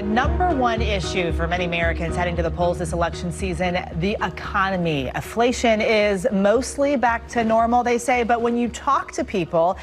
The number one issue for many Americans heading to the polls this election season, the economy. Inflation is mostly back to normal, they say, but when you talk to people,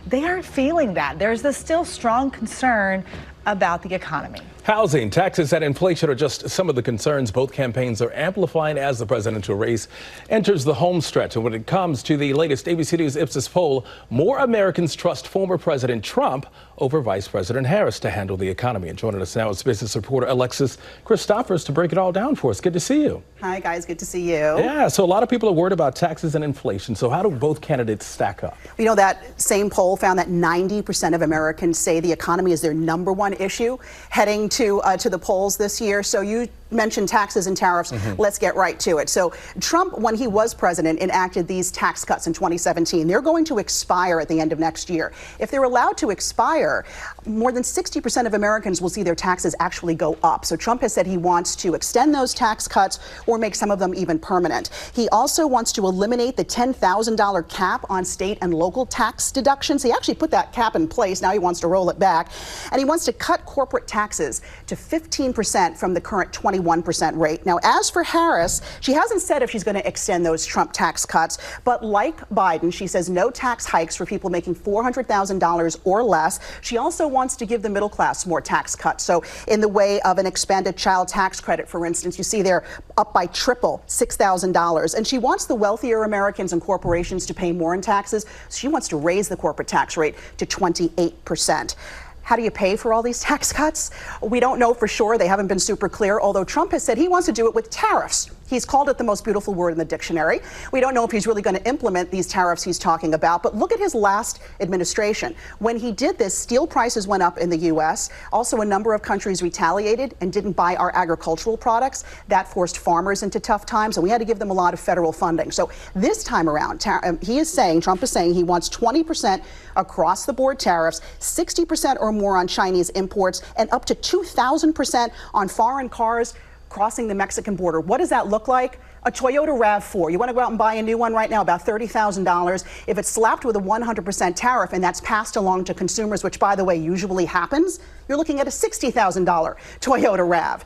they aren't feeling that. There's this still strong concern about the economy. Housing, taxes, and inflation are just some of the concerns both campaigns are amplifying as the presidential race enters the home stretch. And when it comes to the latest ABC News Ipsos poll, more Americans trust former President Trump over Vice President Harris to handle the economy. And joining us now is business reporter Alexis Christoforous to break it all down for us. Good to see you. Hi, guys. Good to see you. Yeah, so a lot of people are worried about taxes and inflation. So how do both candidates stack up? You know, that same poll found that 90% of Americans say the economy is their number one issue heading to the polls this year. So you mentioned taxes and tariffs. Let's get right to it. So Trump, when he was president, enacted these tax cuts in 2017. They're going to expire at the end of next year. If they're allowed to expire, more than 60% of Americans will see their taxes actually go up. So Trump has said he wants to extend those tax cuts or make some of them even permanent. He also wants to eliminate the $10,000 cap on state and local tax deductions. He actually put that cap in place. Now he wants to roll it back. And he wants to cut corporate taxes to 15% from the current 21% rate. Now, as for Harris, she hasn't said if she's going to extend those Trump tax cuts, but like Biden, she says no tax hikes for people making $400,000 or less. She also wants to give the middle class more tax cuts. So in the way of an expanded child tax credit, for instance, you see they're up by triple, $6,000. And she wants the wealthier Americans and corporations to pay more in taxes. She wants to raise the corporate tax rate to 28%. How do you pay for all these tax cuts? We don't know for sure. They haven't been super clear, although Trump has said he wants to do it with tariffs. He's called it the most beautiful word in the dictionary. We don't know if he's really going to implement these tariffs he's talking about, but look at his last administration. When he did this, steel prices went up in the U.S. Also, a number of countries retaliated and didn't buy our agricultural products. That forced farmers into tough times, and we had to give them a lot of federal funding. So this time around, Trump is saying he wants 20% across the board tariffs, 60% or more on Chinese imports, and up to 2,000% on foreign cars crossing the Mexican border. What does that look like? A Toyota RAV4. You want to go out and buy a new one right now, about $30,000. If it's slapped with a 100% tariff and that's passed along to consumers, which, by the way, usually happens, you're looking at a $60,000 Toyota RAV.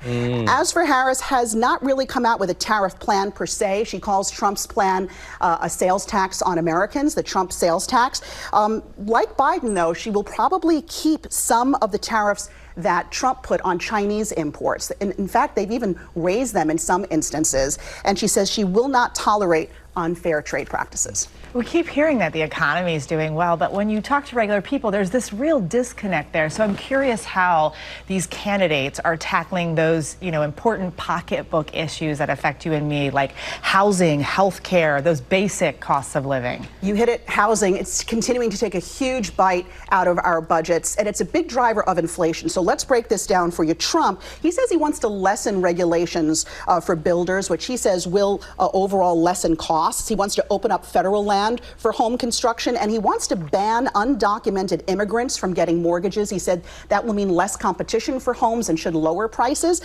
As for Harris, has not really come out with a tariff plan per se. She calls Trump's plan a sales tax on Americans, the Trump sales tax. Like Biden, though, she will probably keep some of the tariffs that Trump put on Chinese imports. In fact, they've even raised them in some instances. And she says she will not tolerate unfair trade practices. We keep hearing that the economy is doing well, but when you talk to regular people, there's this real disconnect there. So I'm curious how these candidates are tackling those, important pocketbook issues that affect you and me, like housing, health care, those basic costs of living. You hit it, housing. It's continuing to take a huge bite out of our budgets, and it's a big driver of inflation. So let's break this down for you. Trump, he says he wants to lessen regulations for builders, which he says will overall lessen costs. He wants to open up federal land for home construction, and he wants to ban undocumented immigrants from getting mortgages. He said that will mean less competition for homes and should lower prices.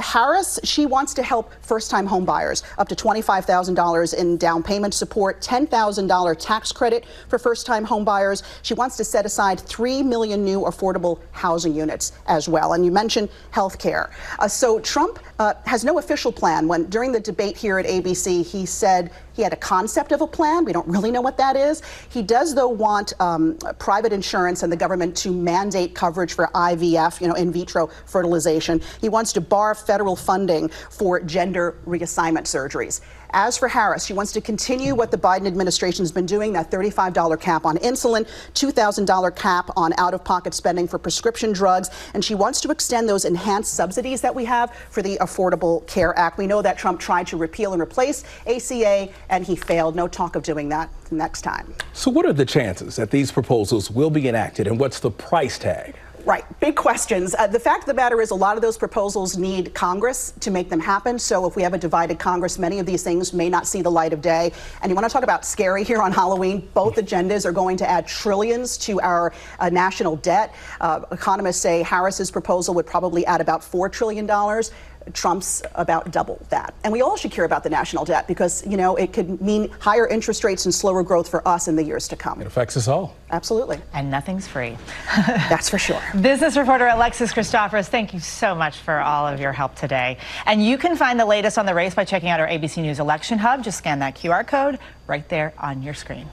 Harris, she wants to help first-time home buyers, up to $25,000 in down payment support, $10,000 tax credit for first-time home buyers. She wants to set aside 3 million new affordable housing units as well. And you mentioned health care. So Trump has no official plan. During the debate here at ABC, he said he had a concept of a plan. We don't really know what that is. He does, though, want private insurance and the government to mandate coverage for IVF, in vitro fertilization. He wants to bar federal funding for gender reassignment surgeries. As for Harris, she wants to continue what the Biden administration has been doing, that $35 cap on insulin, $2,000 cap on out-of-pocket spending for prescription drugs, and she wants to extend those enhanced subsidies that we have for the Affordable Care Act. We know that Trump tried to repeal and replace ACA, and he failed. No talk of doing that next time. So what are the chances that these proposals will be enacted, and what's the price tag? Right. Big questions. The fact of the matter is a lot of those proposals need Congress to make them happen. So if we have a divided Congress, many of these things may not see the light of day. And you want to talk about scary here on Halloween? Both agendas are going to add trillions to our national debt. Economists say Harris's proposal would probably add about $4 trillion. Trump's about double that. And we all should care about the national debt because, you know, it could mean higher interest rates and slower growth for us in the years to come. It affects us all. Absolutely. And nothing's free. That's for sure. Business reporter Alexis Christoforous, thank you so much for all of your help today. And you can find the latest on the race by checking out our ABC News Election Hub. Just scan that QR code right there on your screen.